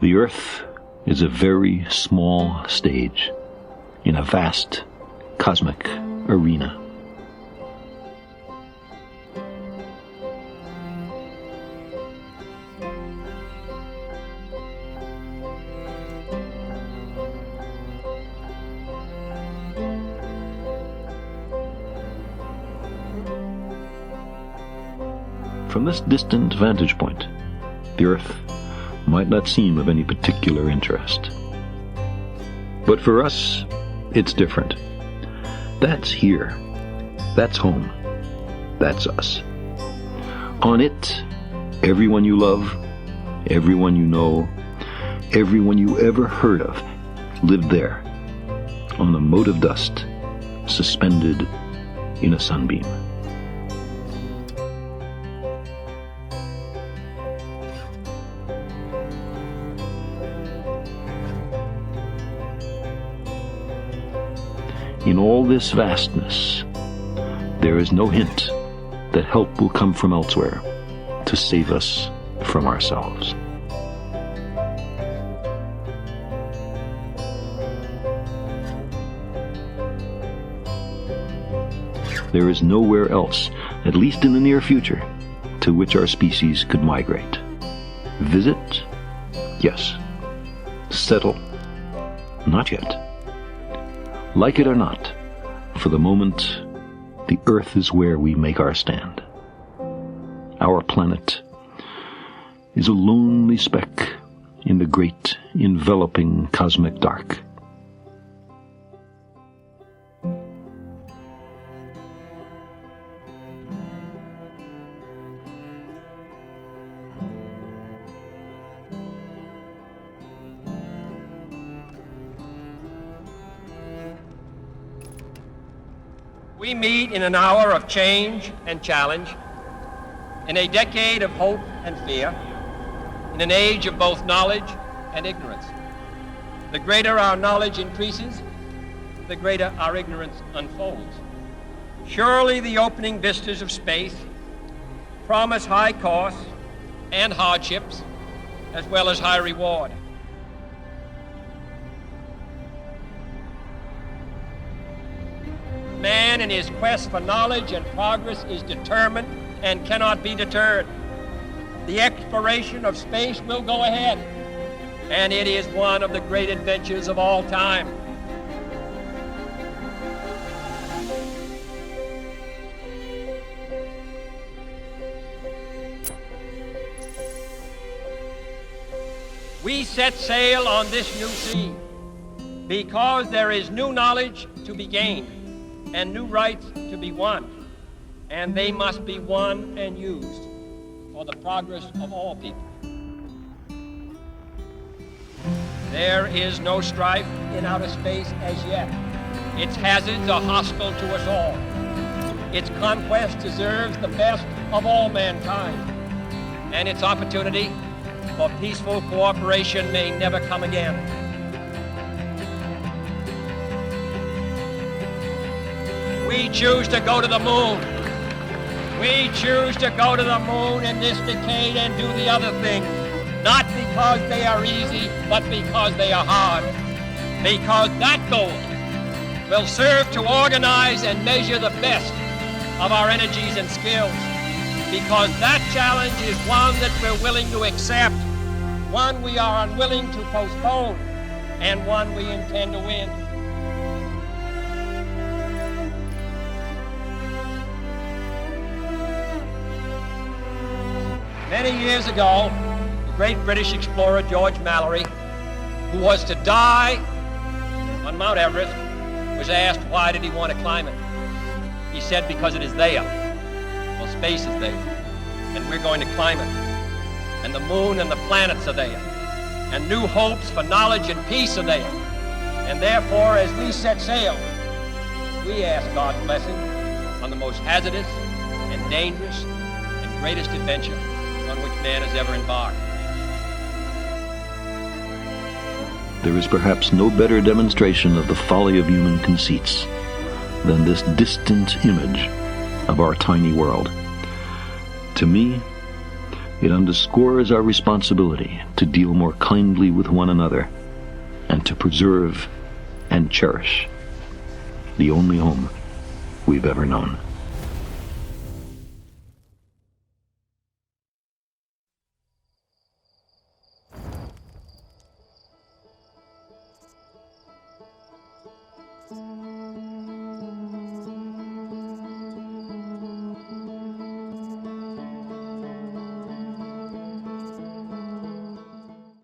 The Earth is a very small stage in a vast cosmic arena. From this distant vantage point, the Earth might not seem of any particular interest. But for us, it's different. That's here. That's home. That's us. On it, everyone you love, everyone you know, everyone you ever heard of, lived there, on a mote of dust, suspended in a sunbeam. In all this vastness, there is no hint that help will come from elsewhere to save us from ourselves. There is nowhere else, at least in the near future, to which our species could migrate. Visit? Yes. Settle? Not yet. Like it or not, for the moment, the Earth is where we make our stand. Our planet is a lonely speck in the great enveloping cosmic dark. We meet in an hour of change and challenge, in a decade of hope and fear, in an age of both knowledge and ignorance. The greater our knowledge increases, the greater our ignorance unfolds. Surely the opening vistas of space promise high costs and hardships, as well as high reward. Man in his quest for knowledge and progress is determined and cannot be deterred. The exploration of space will go ahead, and it is one of the great adventures of all time. We set sail on this new sea because there is new knowledge to be gained and new rights to be won, and they must be won and used for the progress of all people. There is no strife in outer space as yet. Its hazards are hostile to us all. Its conquest deserves the best of all mankind, and its opportunity for peaceful cooperation may never come again. We choose to go to the moon. We choose to go to the moon in this decade and do the other things, not because they are easy, but because they are hard. Because that goal will serve to organize and measure the best of our energies and skills. Because that challenge is one that we're willing to accept, one we are unwilling to postpone, and one we intend to win. Many years ago, the great British explorer George Mallory, who was to die on Mount Everest, was asked why did he want to climb it. He said, because it is there. Well, space is there, and we're going to climb it. And the moon and the planets are there, and new hopes for knowledge and peace are there. And therefore, as we set sail, we ask God's blessing on the most hazardous and dangerous and greatest adventure on which man has ever embarked. There is perhaps no better demonstration of the folly of human conceits than this distant image of our tiny world. To me, It underscores our responsibility to deal more kindly with one another and to preserve and cherish the only home we've ever known.